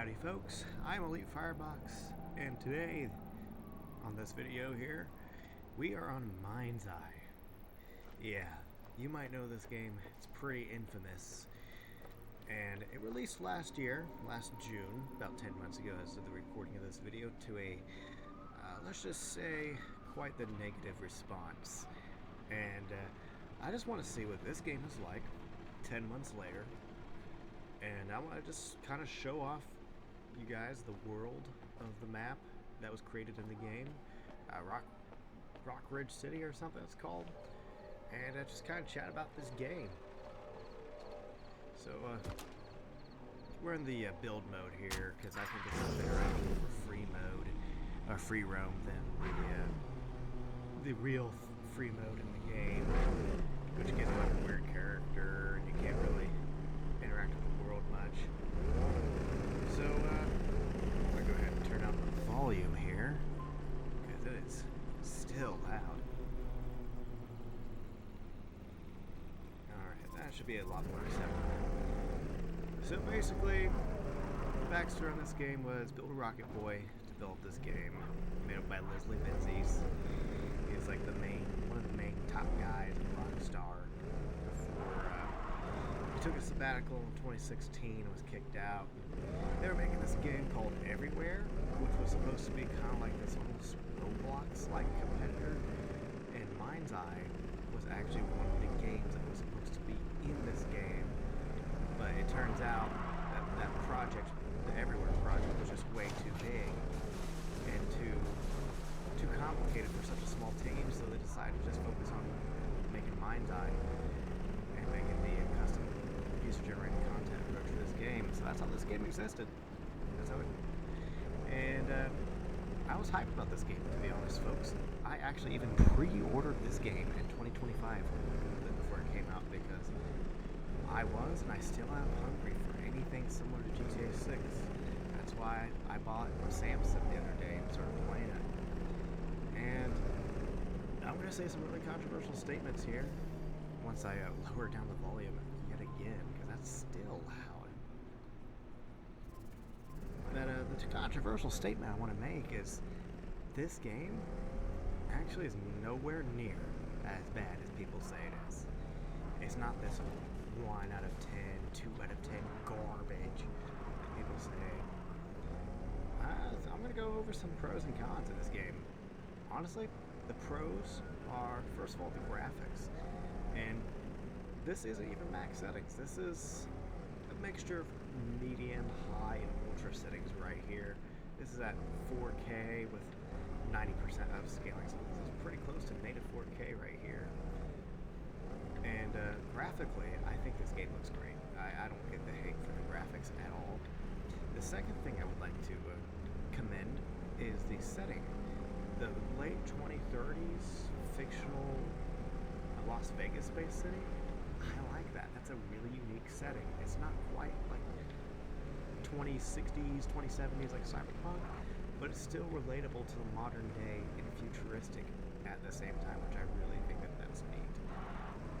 Howdy folks, I'm Elite Firebox, and today, on this video here, we are on MindsEye. Yeah, you might know this game, it's pretty infamous, and it released last June, about 10 months ago as of the recording of this video, to a, let's just say, quite the negative response. And I just want to see what this game is like 10 months later. And I want to just kind of show off you guys the world of the map that was created in the game, Rock Ridge City or something it's called, and just kind of chat about this game. So we're in the build mode here because I think it's a better idea for free roam than the real free mode in the game, which gives you like a weird character and you can't really interact with the world much. So I'm gonna go ahead and turn up the volume here because it is still loud. Alright, that should be a lot more acceptable. So basically, the backstory on this game was build a rocket boy to develop this game, made up by MindsEye. He's like one of the main top guys in Rockstar before he took a sabbatical in 2016 and was kicked out. They were making this game called Everywhere, which was supposed to be kind of like this almost Roblox-like competitor, and MindsEye was actually one of the games that was supposed to be in this game, but it turns out that project, the Everywhere project, was just way too big and too complicated for such a small team, so they decided to just focus on making MindsEye and making the custom user-generated content approach to this game. So that's how this game existed. That's how it. And I was hyped about this game, to be honest, folks. I actually even pre-ordered this game in 2025 before it came out because I was and I still am hungry for anything similar to GTA 6. That's why I bought Samson the other day and started playing it. And I'm going to say some really controversial statements here once I lower down the volume yet again, because that's still loud. But the controversial statement I want to make is this game actually is nowhere near as bad as people say it is. It's not this 1 out of 10, 2 out of 10 garbage that people say. I'm going to go over some pros and cons of this game. Honestly, the pros are, first of all, the graphics. And this isn't even max settings. This is a mixture of medium, high, and ultra settings right here. This is at 4K with 90% upscaling, so this is pretty close to native 4K right here. And graphically, I think this game looks great. I don't get the hate for the graphics at all. The second thing I would like to commend is the setting. The late 2030s fictional Las Vegas-based city, I like that. That's a really unique setting. It's not quite like 2060s, 2070s like Cyberpunk, but it's still relatable to the modern day and futuristic at the same time, which I really think that's neat.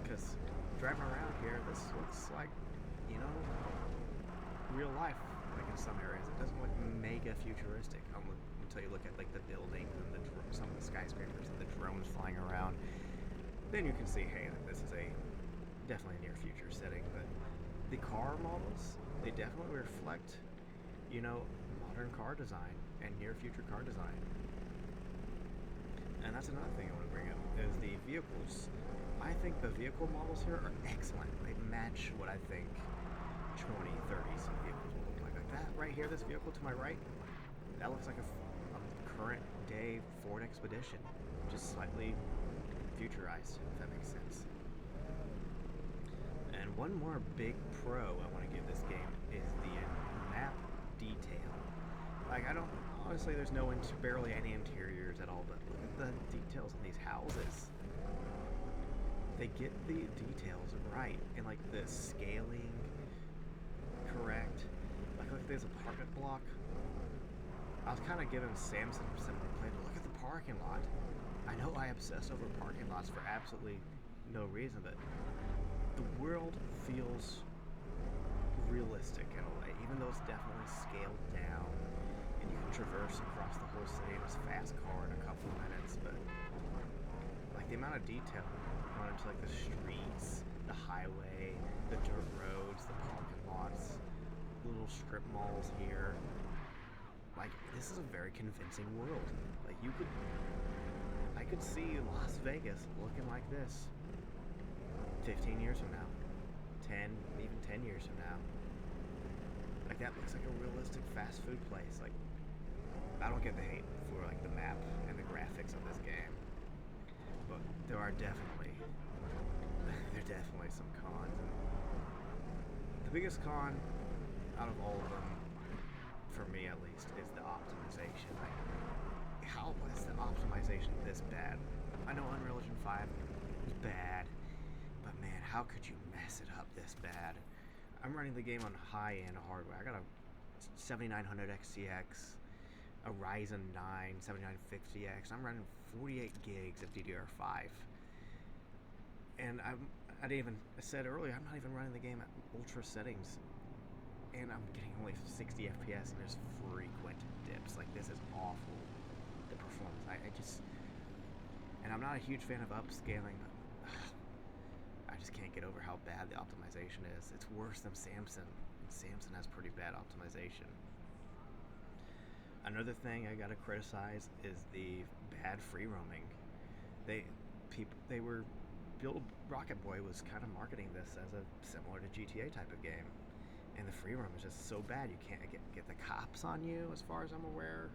Because driving around here, this looks like, real life, like in some areas. It doesn't look mega futuristic until you look at like the buildings and some of the skyscrapers and the drones flying around. Then you can see, hey, this is definitely a near future setting. But the car models, they definitely reflect, modern car design and near future car design. And that's another thing I want to bring up, is the vehicles. I think the vehicle models here are excellent. They match what I think 2030s vehicles will look like. Like that right here, this vehicle to my right, that looks like a current day Ford Expedition, just slightly futurized, if that makes sense. And one more big pro I want to give this game is the map detail. Like, honestly, there's barely any interiors at all, but look at the details in these houses. They get the details right, and like the scaling correct. Like, look, there's an apartment block. I was kind of giving Samson a similar play, but look at the parking lot. I know I obsess over parking lots for absolutely no reason, but the world feels realistic in a way, even even though it's definitely scaled down, and you can traverse across the whole city in this fast car in a couple of minutes, but like the amount of detail going into like the streets, the highway, the dirt roads, the parking lots, little strip malls here. Like, this is a very convincing world. Like, I could see Las Vegas looking like this 15 years from now, 10, even 10 years from now. Like, that looks like a realistic fast food place. Like, I don't get the hate for like the map and the graphics of this game, but there are definitely some cons. And the biggest con out of all of them, for me at least, is the optimization. Like, how was the optimization this bad? I know Unreal Engine 5 was bad, but man, how could you mess it up this bad? I'm running the game on high-end hardware. I got a 7900 XTX, a Ryzen 9 7950X. I'm running 48 gigs of DDR5. And I said earlier, I'm not even running the game at ultra settings. And I'm getting only 60 FPS, and there's frequent dips. Like, this is awful, the performance. And I'm not a huge fan of upscaling, but I just can't get over how bad the optimization is. It's worse than Samsung, and Samsung has pretty bad optimization. Another thing I gotta criticize is the bad free roaming. Rocket Boy was kind of marketing this as a similar to GTA type of game. And the free roam is just so bad, you can't get the cops on you, as far as I'm aware.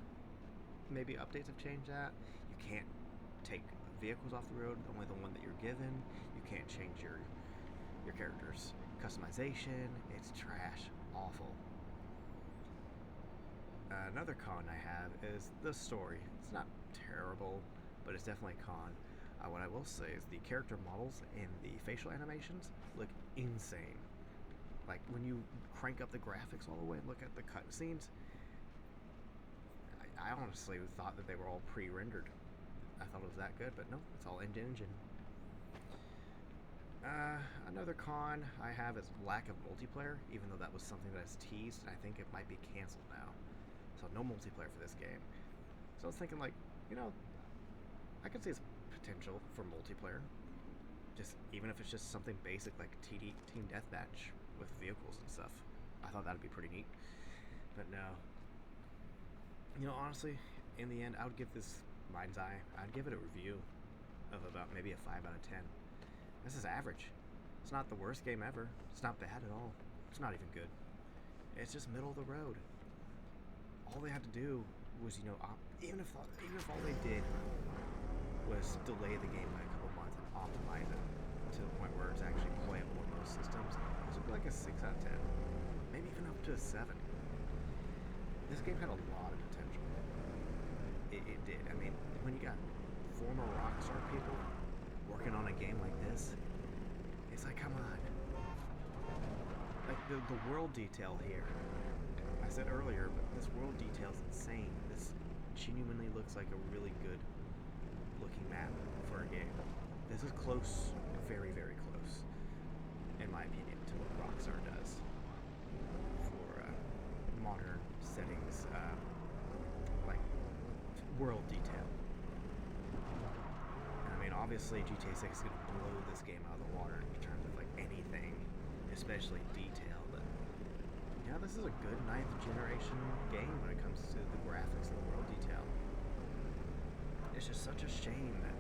Maybe updates have changed that. You can't take vehicles off the road, only the one that you're given. You can't change your character's customization. It's trash. Awful. Another con I have is the story. It's not terrible, but it's definitely a con. What I will say is the character models and the facial animations look insane. Like, when you crank up the graphics all the way and look at the cutscenes, I honestly thought that they were all pre-rendered. I thought it was that good, but no, it's all engine. Another con I have is lack of multiplayer, even though that was something that's teased, and I think it might be canceled now. So no multiplayer for this game. So I was thinking, like, I could see its potential for multiplayer. Just even if it's just something basic like Team Deathmatch with vehicles and stuff. I thought that'd be pretty neat. But no. Honestly, in the end, I would give this MindsEye, I'd give it a review of about maybe a 5 out of 10. This is average. It's not the worst game ever. It's not bad at all. It's not even good. It's just middle of the road. All they had to do was, even if all they did was delay the game by a couple months and optimize it to the point where it's actually playable in most systems, this would be like a 6 out of 10. Maybe even up to a 7. This game had a lot of potential. It did. I mean, when you got former Rockstar people working on a game like this, it's like, come on. Like, the world detail here, I said earlier, but this world detail is insane. This genuinely looks like a really good looking map for a game. This is close, very, very close, in my opinion, to what Rockstar does for modern settings, like world detail. I mean, obviously GTA 6 is going to blow this game out of the water in terms of like anything, especially detail, but this is a good 9th generation game when it comes to the graphics and the world detail. It's just such a shame that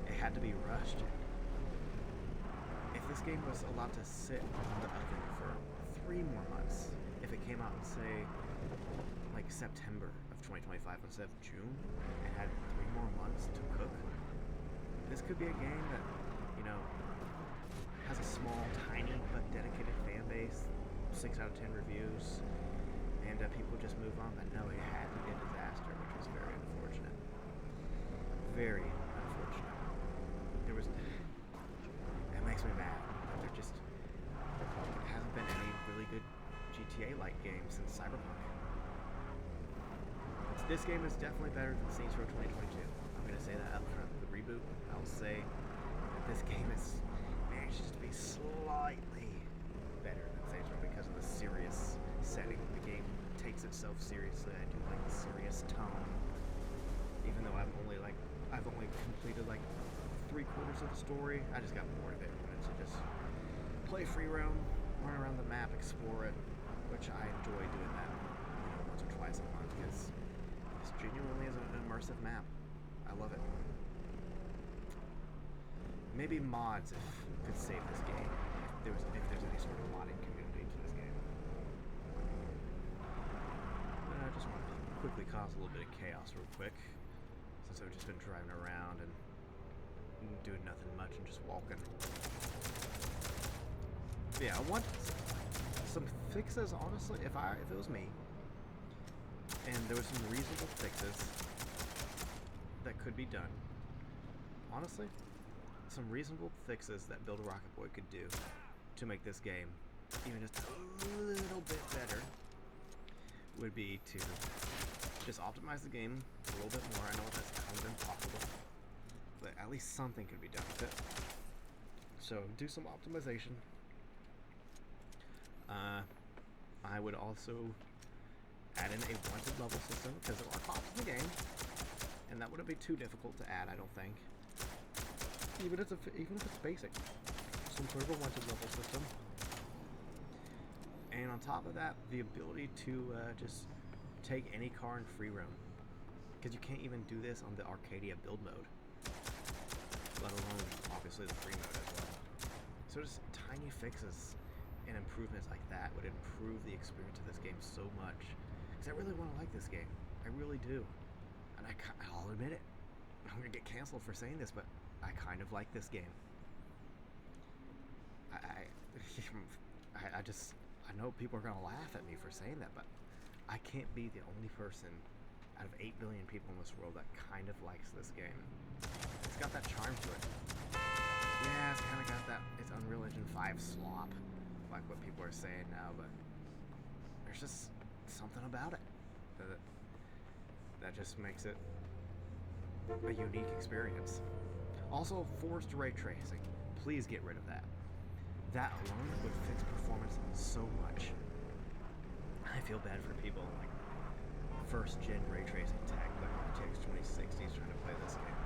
it had to be rushed. If this game was allowed to sit in the oven for 3 more months, if it came out in, say, like September of 2025 instead of June, and had 3 more months to cook, this could be a game that, has a small, tiny, but dedicated fan base, 6 out of 10 reviews, and people just move on. But no, it had to be a disaster, which was very unfortunate. Very unfortunate. It makes me mad. There hasn't been any really good GTA-like game since Cyberpunk. This game is definitely better than Saints Row 2022. I'm going to say that up front. The reboot, I'll say that this game is managed to be slightly better than Saints Row because of the serious setting completed like 3/4 of the story. I just got bored of it. I wanted to just play free roam, run around the map, explore it, which I enjoy doing that, once or twice a month because this genuinely is an immersive map. I love it. Maybe mods could save this game if there's any sort of modding community to this game. I just want to quickly cause a little bit of chaos real quick, since I've just been driving around and doing nothing much and just walking. But yeah, I want some fixes, honestly. If it was me, and there was some reasonable fixes that could be done, honestly, some reasonable fixes that Build a Rocket Boy could do to make this game even just a little bit better would be to just optimize the game a little bit more. I know that's kind of impossible, but at least something could be done with it. So do some optimization. I would also add in a wanted level system because there are cops in the game, and that wouldn't be too difficult to add, I don't think. Even if it's basic, some sort of a wanted level system. And on top of that, the ability to just take any car in free roam, because you can't even do this on the Arcadia build mode, let alone obviously the free mode as well. So just tiny fixes and improvements like that would improve the experience of this game so much. Because I really want to like this game. I really do. And I'll admit it. I'm going to get canceled for saying this, but I kind of like this game. I know people are going to laugh at me for saying that, but I can't be the only person out of 8 billion people in this world that kind of likes this game. It's got that charm to it. Yeah, it's kind of got that, it's Unreal Engine 5 slop, like what people are saying now, but there's just something about it that just makes it a unique experience. Also, forced ray tracing. Please get rid of that. That alone would fix performance so much. I feel bad for people like first gen ray tracing tech, like RTX 2060s trying to play this game.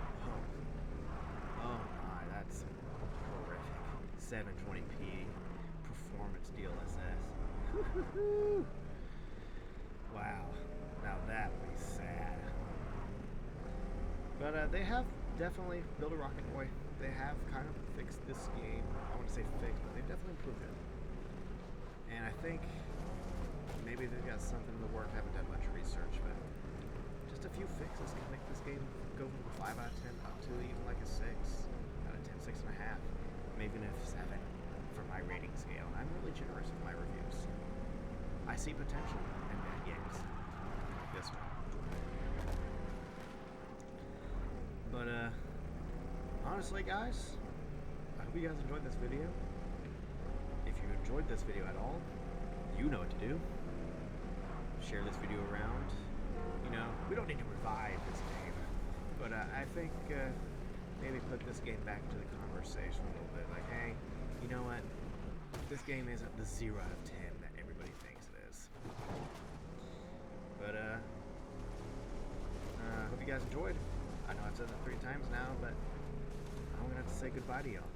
Oh my, that's horrific. 720p performance DLSS. Wow, now that would be sad. But they have definitely Build a Rocket Boy. They have kind of fixed this game. I want to say fixed, but they've definitely improved it. And I think maybe they've got something in the work. I haven't done much research, but just a few fixes can make this game go from a 5 out of 10 up to even like a 6 out of 10, 6.5, maybe even a 7 for my rating scale. And I'm really generous with my reviews. I see potential in bad games like this one. But honestly, guys, I hope you guys enjoyed this video. If you enjoyed this video at all, you know what to do. Share this video around. We don't need to revive this game, but I think maybe put this game back into the conversation a little bit. Like, hey, you know what? This game isn't the 0 out of 10 that everybody thinks it is. But hope you guys enjoyed. I know I've said that 3 times now, but I'm gonna have to say goodbye to y'all.